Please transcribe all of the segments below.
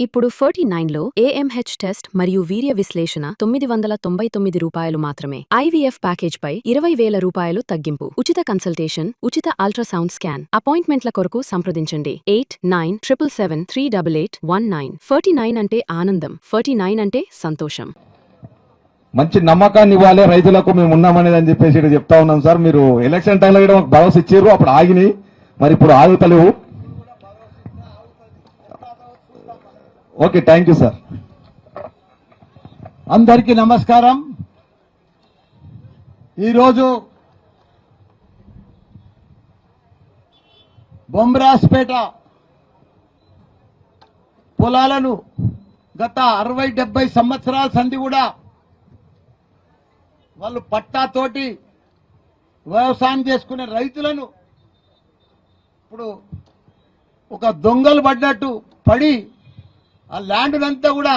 ఇప్పుడు 49లో AMH test మరియు వీర్య విశ్లేషణ ₹999 మాత్రమే. IVF ప్యాకేజ్పై ₹20,000 తగ్గింపు. ఉచిత కన్సల్టేషన్, ఉచిత అల్ట్రాసౌండ్ స్కాన్. అపాయింట్మెంట్ల కొరకు సంప్రదించండి 8977738819. 49 అంటే ఆనందం, 49 అంటే సంతోషం. మంచి నమ్మకాన్ని ఇవ్వాలి రైతులకు, మేము ఉన్నామనేది అని చెప్పేసి ఇక్కడ చెప్తా ఉన్నాం సార్. మీరు ఎలక్షన్ టైంలో కూడా మాకు భరోసా ఇచ్చారు, అప్పుడు ఆగినాయి, మరి ఇప్పుడు ఆగుతలేవు. Okay, thank you sir. అందరికీ నమస్కారం. ఈరోజు బొమ్రాస్పేట పొలాలను గత 60-70 సంవత్సరాల సంధి కూడా వాళ్ళు పట్టాతోటి వ్యవసాయం చేసుకునే రైతులను ఇప్పుడు ఒక దొంగలు పడ్డట్టు పడి ఆ ల్యాండ్ అంతా కూడా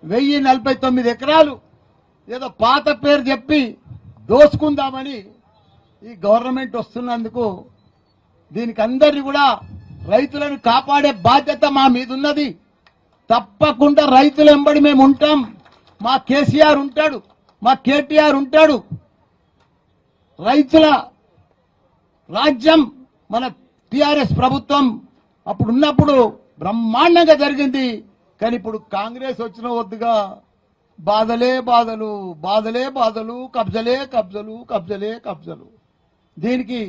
1049 ఎకరాలు ఏదో పాత పేరు చెప్పి దోసుకుందామని ఈ గవర్నమెంట్ వస్తున్నందుకు దీనికి అందరినీ కూడా రైతులను కాపాడే బాధ్యత మా మీద ఉన్నది. తప్పకుండా రైతుల వెంబడి మేము ఉంటాం. మా కేసీఆర్ ఉంటాడు, మా కేటీఆర్ ఉంటాడు. రైతుల రాజ్యం మన టిఆర్ఎస్ ప్రభుత్వం అప్పుడు ఉన్నప్పుడు బ్రహ్మాండంగా జరిగింది. కానీ ఇప్పుడు కాంగ్రెస్ వచ్చిన వద్దుగా బాధలే బాధలు, బాధలే బాధలు, కబ్జలే కబ్జలు, కబ్జలే కబ్జలు. దీనికి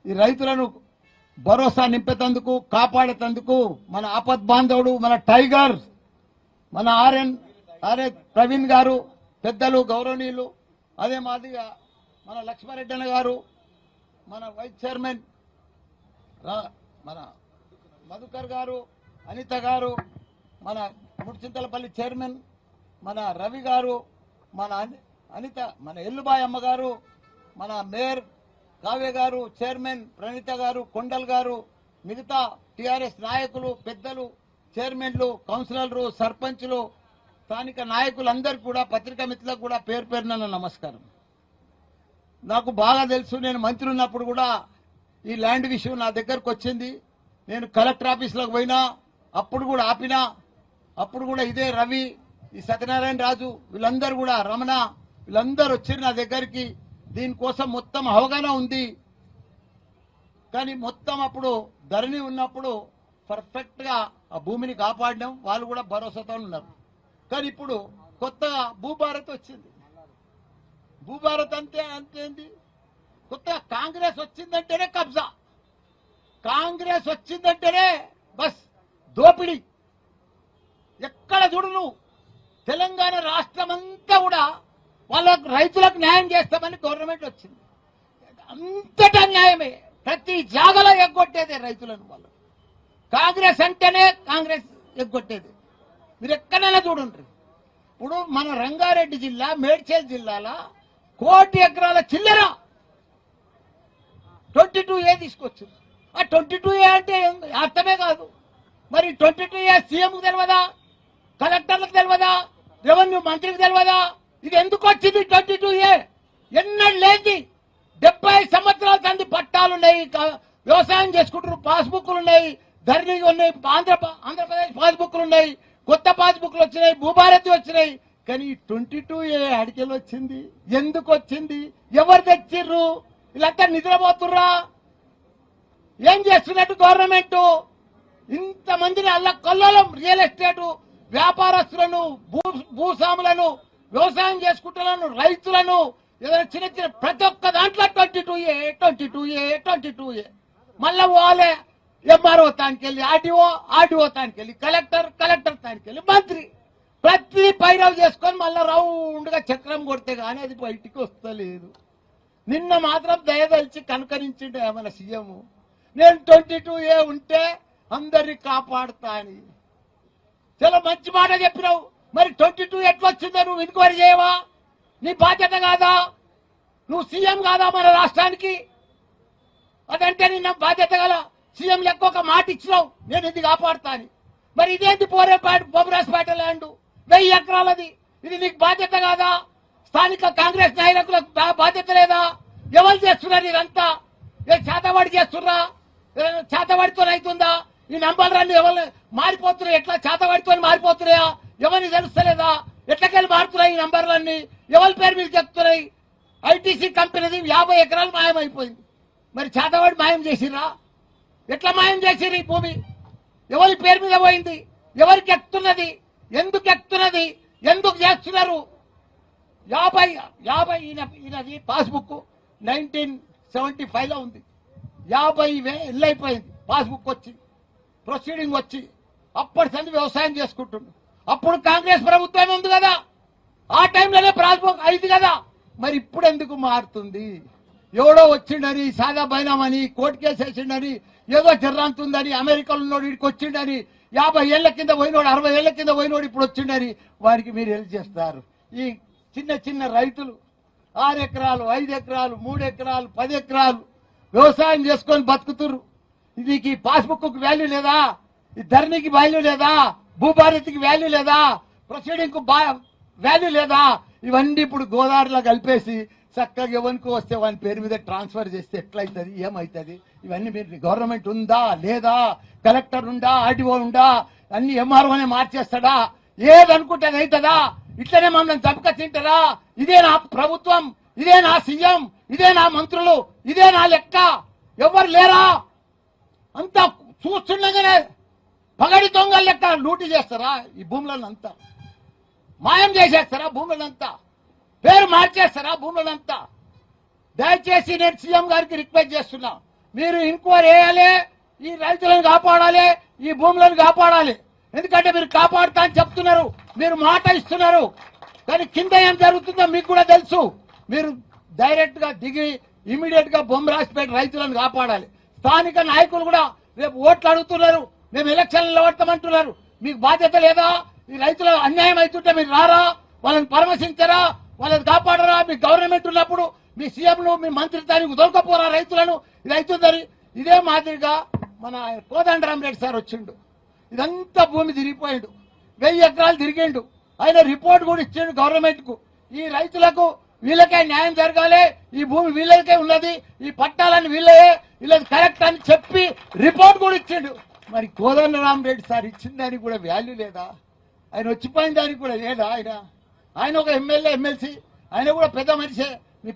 ఈ రైతులను భరోసా నింపేందుకు, కాపాడేందుకు మన ఆపద్ బాంధవుడు, మన టైగర్, మన ఆర్ఏ ప్రవీణ్ గారు పెద్దలు గౌరవనీయులు, అదే మాదిరిగా మన లక్ష్మారెడ్డి అన్న గారు, మన వైస్ చైర్మన్ మన మధుకర్ గారు, అనిత గారు, మన ముడిచింతలపల్లి చైర్మన్ మన రవి గారు, మన అనిత, మన ఎల్లుబాయ్ అమ్మ గారు, మన మేయర్ కావ్య గారు, చైర్మన్ ప్రణీత గారు, కొండల్ గారు, మిగతా టిఆర్ఎస్ నాయకులు, పెద్దలు, చైర్మన్లు, కౌన్సిలర్లు, సర్పంచ్లు, స్థానిక నాయకులందరికీ కూడా, పత్రికా మిత్రులకు కూడా పేరు పేరున నమస్కారం. నాకు బాగా తెలుసు, నేను మంత్రి ఉన్నప్పుడు కూడా ఈ ల్యాండ్ విషయం నా దగ్గరకు వచ్చింది. నేను కలెక్టర్ ఆఫీసులోకి పోయినా, అప్పుడు కూడా ఆపినా. అప్పుడు కూడా ఇదే రవి, ఈ సత్యనారాయణ రాజు, వీళ్ళందరూ కూడా, రమణ, వీళ్ళందరూ వచ్చారు నా దగ్గరికి. దీనికోసం మొత్తం అవగాహన ఉంది. కానీ మొత్తం అప్పుడు ధరణి ఉన్నప్పుడు పర్ఫెక్ట్ గా ఆ భూమిని కాపాడడం, వాళ్ళు కూడా భరోసాతో ఉన్నారు. కానీ ఇప్పుడు కొత్తగా భూభారత్ వచ్చింది. భూభారత్ అంతేంది, కొత్తగా కాంగ్రెస్ వచ్చిందంటేనే కబ్జా, కాంగ్రెస్ వచ్చిందంటేనే బస్ దోపిడీ. ఎక్కడ చూడు నువ్వు తెలంగాణ రాష్ట్రం అంతా కూడా వాళ్ళకు రైతులకు న్యాయం చేస్తామని గవర్నమెంట్ వచ్చింది. అంతటా న్యాయమే, ప్రతి జాగలో ఎగ్గొట్టేదే రైతులను. వాళ్ళు కాంగ్రెస్ అంటేనే కాంగ్రెస్ ఎగ్గొట్టేది. మీరు ఎక్కడైనా చూడండి. ఇప్పుడు మన రంగారెడ్డి జిల్లా, మేడ్చల్ జిల్లాల 1 కోటి ఎకరాల చిల్లర 22A తీసుకొచ్చింది. ఆ 22A అంటే అర్థమే కాదు. మరి 22A సీఎంకు తెలియదా, కలెక్టర్లకు తెలియదా, రెవెన్యూ మంత్రికి తెలియదా? ఇది ఎందుకు వచ్చింది 22A? ఎన్నడూ లేని 70 సంవత్సరాల సంది పట్టాలున్నాయి, వ్యవసాయం చేసుకుంటారు, పాస్బుక్లు ఉన్నాయి, ధరణి ఉన్నాయి, ఆంధ్రప్రదేశ్ పాస్బుక్లు ఉన్నాయి, కొత్త పాస్బుక్లు వచ్చినాయి, భూభారతి వచ్చినాయి. కానీ 22A అడికెళ్ళి వచ్చింది, ఎందుకు వచ్చింది, ఎవరు తెచ్చిర్రు? వీళ్ళంతా నిద్రపోతుర్రా? ఏం చేస్తున్నట్టు గవర్నమెంట్? ఇంతమందిని అల్ల కొల్లలో రియల్ ఎస్టేట్ వ్యాపారస్తులను, భూస్వాములను, వ్యవసాయం చేసుకుంటున్న రైతులను, ఏదైనా చిన్న చిన్న ప్రతి ఒక్క దాంట్లో 22A. మళ్ళా పోవాలి ఎంఆర్ఓ తానికెళ్ళి, ఆర్డీఓ తానికెళ్ళి, కలెక్టర్ తానికెళ్ళి, మంత్రి, ప్రతి పైరవ్ చేసుకొని మళ్ళా రౌండ్ గా చక్రం కొడితే గానీ అది బయటికి వస్తలేదు. నిన్న మాత్రం దయదలిచి కనుకరించిండే మన సీఎం, నేను 22A ఉంటే అందరినీ కాపాడుతా అని. చాలా మంచి మాట చెప్పినావు. మరి 22 ఎట్లా వచ్చిందో నువ్వు ఎంక్వైరీ చేయవా? నీ బాధ్యత కాదా? నువ్వు సీఎం కాదా మన రాష్ట్రానికి? అదంటే నిన్న బాధ్యత గల సీఎం లెక్క ఒక మాట ఇచ్చినావు, నేను ఇది కాపాడుతా అని. మరి ఇదేంటి బొమ్మరాజపేట ల్యాండ్ 1000 ఎకరాలది, ఇది నీకు బాధ్యత కాదా? స్థానిక కాంగ్రెస్ నాయకులకు బాధ్యత లేదా? ఎవరు చేస్తున్నారు ఇదంతా? ఏ చేతవాడి చేస్తున్నా? చేతవాడితో అవుతుందా? ఈ నంబర్లన్నీ ఎవరు మారిపోతున్నాయి, ఎట్లా చేతబడితో మారిపోతున్నాయా? ఎవరిని తెలుస్తలేదా? ఎట్లకెళ్ళి మారుతున్నాయి ఈ నంబర్లన్నీ? ఎవరి పేరు మీద చెప్తున్నాయి? ఐటీసీ కంపెనీది 50 ఎకరాలు మాయమైపోయింది. మరి చేతబడి మాయం చేసిర్రా? ఎట్లా మాయం చేసిర్రు? ఈ భూమి ఎవరి పేరు మీద పోయింది? ఎవరికి ఎక్కుతున్నది? ఎందుకు ఎక్కుతున్నది? ఎందుకు చేస్తున్నారు? 50 ఈయనది పాస్బుక్ 1975లో ఉంది. 50 ఇల్లు అయిపోయింది. పాస్బుక్ వచ్చి ప్రొసీడింగ్ వచ్చి అప్పటి సంది వ్యవసాయం చేసుకుంటుండు. అప్పుడు కాంగ్రెస్ ప్రభుత్వం ఉంది కదా, ఆ టైంలోనే పాస్బుక్ అయింది కదా. మరి ఇప్పుడు ఎందుకు మారుతుంది? ఎవడో వచ్చిండని, సాదా బైనామని, కోర్టు కేసు వేసిండని, ఏదో జర్రాంతుందని, అమెరికాలో ఉన్నోడు ఇక్కడికి వచ్చిండని, 50 ఏళ్ల కింద పోయినోడు, 60 ఏళ్ల కింద పోయినోడు ఇప్పుడు వచ్చిండని వారికి మీరు హెల్ప్ చేస్తారు. ఈ చిన్న చిన్న రైతులు 6 ఎకరాలు, 5 ఎకరాలు, 3 ఎకరాలు, 10 ఎకరాలు వ్యవసాయం చేసుకొని బతుకుతురు. దీనికి పాస్బుక్ వాల్యూ లేదా? ఈ ధరణికి వాల్యూ లేదా? భూభారతికి వాల్యూ లేదా? ప్రొసీడింగ్ కు వాల్యూ లేదా? ఇవన్నీ ఇప్పుడు గోదావరిలో కలిపేసి చక్కగా ఎవరికి వస్తే వాని పేరు మీద ట్రాన్స్ఫర్ చేస్తే ఎట్లయితుంది, ఏమవుతుంది? ఇవన్నీ మీరు గవర్నమెంట్ ఉందా లేదా? కలెక్టర్ ఉందా? ఆర్టీఓ ఉందా? అన్ని ఎంఆర్ఓనే మార్చేస్తాడా? ఏదనుకుంటే అది అవుతుందా? ఇట్లనే మమ్మల్ని చంపక తింటారా? ఇదే నా ప్రభుత్వం, ఇదే నా సీఎం, ఇదే నా మంత్రులు, ఇదే నా లెక్క? ఎవరు లేరా? అంతా చూస్తుండగానే పగడి దొంగల లెక్క లూటీ చేస్తారా? ఈ భూములను అంతా మాయం చేసేస్తారా? భూములంతా పేరు మార్చేస్తారా? భూములంతా దయచేసి నేను సీఎం గారికి రిక్వెస్ట్ చేస్తున్నా, మీరు ఎంక్వైరీ వేయాలి, ఈ రైతులను కాపాడాలి, ఈ భూములను కాపాడాలి. ఎందుకంటే మీరు కాపాడుతా అని చెప్తున్నారు, మీరు మాట ఇస్తున్నారు, కానీ కింద ఏం జరుగుతుందో మీకు కూడా తెలుసు. మీరు డైరెక్ట్ గా దిగి ఇమీడియట్ గా బొమ్మరాజపేట రైతులను కాపాడాలి. స్థానిక నాయకులు కూడా రేపు ఓట్లు అడుగుతున్నారు, మేము ఎలక్షన్లు నిలబడతామంటున్నారు. మీకు బాధ్యత లేదా? ఈ రైతుల అన్యాయం అవుతుంటే మీరు రారా? వాళ్ళని పరామర్శించరా? వాళ్ళని కాపాడరా? మీ గవర్నమెంట్ ఉన్నప్పుడు మీ సీఎంలు, మీ మంత్రిత్వానికి దొరకపోరా రైతులను? ఇది అవుతుందని ఇదే మాదిరిగా మన కోదండరామరెడ్డి సార్ వచ్చిండు, ఇదంతా భూమి తిరిగిపోయిండు, 1000 ఎకరాలు తిరిగిండు. ఆయన రిపోర్ట్ కూడా ఇచ్చిండు గవర్నమెంట్ కు. ఈ రైతులకు వీళ్ళకే న్యాయం జరగాలి, ఈ భూమి వీళ్ళకే ఉన్నది, ఈ పట్టాలని వీళ్ళే, వీళ్ళది కరెక్ట్ అని చెప్పి రిపోర్ట్ కూడా ఇచ్చిండు. మరి కోదండరామరెడ్డి సార్ ఇచ్చిన దానికి కూడా వాల్యూ లేదా? ఆయన వచ్చిపోయిన దానికి కూడా లేదా? ఆయన ఒక ఎమ్మెల్యే, ఎమ్మెల్సీ, ఆయన కూడా పెద్ద మనిషే. మీ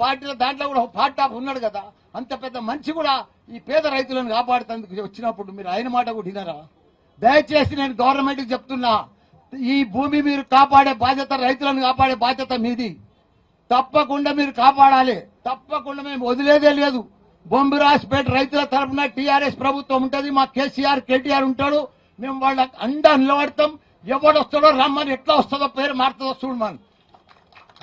పార్టీలో దాంట్లో కూడా పార్ట్ ఆఫ్ ఉన్నాడు కదా. అంత పెద్ద మనిషి కూడా ఈ పేద రైతులను కాపాడుతందుకు వచ్చినప్పుడు మీరు ఆయన మాట కూడా వినరా? దయచేసి నేను గవర్నమెంట్ కి చెప్తున్నా, ఈ భూమి మీరు కాపాడే బాధ్యత, రైతులను కాపాడే బాధ్యత మీది. తప్పకుండా మీరు కాపాడాలి, తప్పకుండా మేము వదిలేదే లేదు. బొంబిరాజ్పేట రైతుల తరఫున టీఆర్ఎస్ ప్రభుత్వం ఉంటుంది, మా కేసీఆర్, కేటీఆర్ ఉంటాడు. మేము వాళ్ళకి అండా నిలబడతాం. ఎవడొస్తాడో రమ్మని, ఎట్లా వస్తుందో పేరు మారుతుందో చూడమని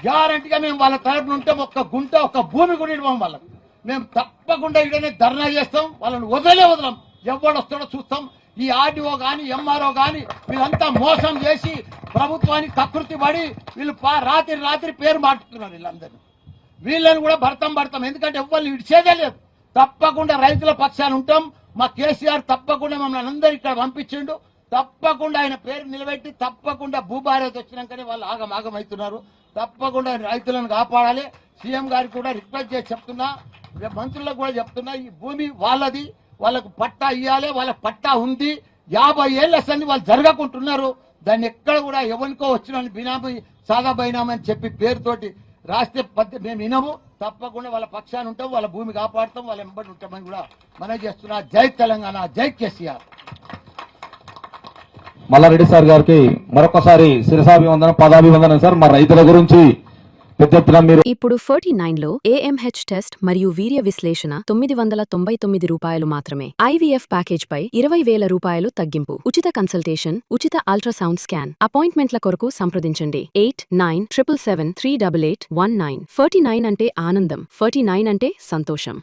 గ్యారంటీగా మేము వాళ్ళ తరఫున ఉంటాం. ఒక్క గుంట, ఒక్క భూమి కూడా ఇవ్వం వాళ్ళకి. మేము తప్పకుండా ఇక్కడనే ధర్నా చేస్తాం, వాళ్ళని వదలం. ఎవడొస్తాడో చూస్తాం. ఈ ఆర్డీఓ గాని, ఎంఆర్ఓ గాని వీళ్ళంతా మోసం చేసి ప్రభుత్వానికి కకృతి పడి వీళ్ళు రాత్రి పేరు మార్చుతున్నారు. వీళ్ళందరినీ, వీళ్ళని కూడా భర్తం. ఎందుకంటే ఎవరిని ఇడిచేదే లేదు. తప్పకుండా రైతుల పక్షాన ఉంటాం. మా కేసీఆర్ తప్పకుండా మమ్మల్ని అందరూ ఇక్కడ పంపించిండు. తప్పకుండా ఆయన పేరు నిలబెట్టి, తప్పకుండా భూభారతి వచ్చినాకనే వాళ్ళు ఆగమవుతున్నారు. తప్పకుండా రైతులను కాపాడాలి. సీఎం గారికి కూడా రిక్వెస్ట్ చేసి చెప్తున్నా, మంత్రులకు కూడా చెప్తున్నా, ఈ భూమి వాళ్ళది, వాళ్ళకు పట్టా ఇవ్వాలి. వాళ్ళకి పట్టా ఉంది. 50 ఏళ్ల సంది వాళ్ళు జరగకుంటున్నారు. దాన్ని ఎక్కడ కూడా ఎవరికో వచ్చిన బినామీ, సాదా బైనామీ అని చెప్పి పేరుతోటి రాస్తే మేము వినము. తప్పకుండా వాళ్ళ పక్షాన్ని ఉంటాం, వాళ్ళ భూమి కాపాడుతాం, వాళ్ళ ఎంబడి ఉంటామని కూడా మనం చేస్తున్నా. జై తెలంగాణ, జై కేసీఆర్. మల్లారెడ్డి సార్ గారికి మరొకసారి శిరసాభివందనం, పదాభివందనం సార్. మా రైతుల గురించి పెద్ద ఎత్తున మీరు ఇప్పుడు 49లో AMH టెస్ట్ మరియు వీర్య విశ్లేషణ 999 రూపాయలు మాత్రమే. IVF ప్యాకేజ్ పై 20,000 రూపాయలు తగ్గింపు. ఉచిత కన్సల్టేషన్, ఉచిత అల్ట్రాసౌండ్ స్కాన్. అపాయింట్మెంట్ల కొరకు సంప్రదించండి 8977738819. 49 అంటే ఆనందం, 49 అంటే సంతోషం.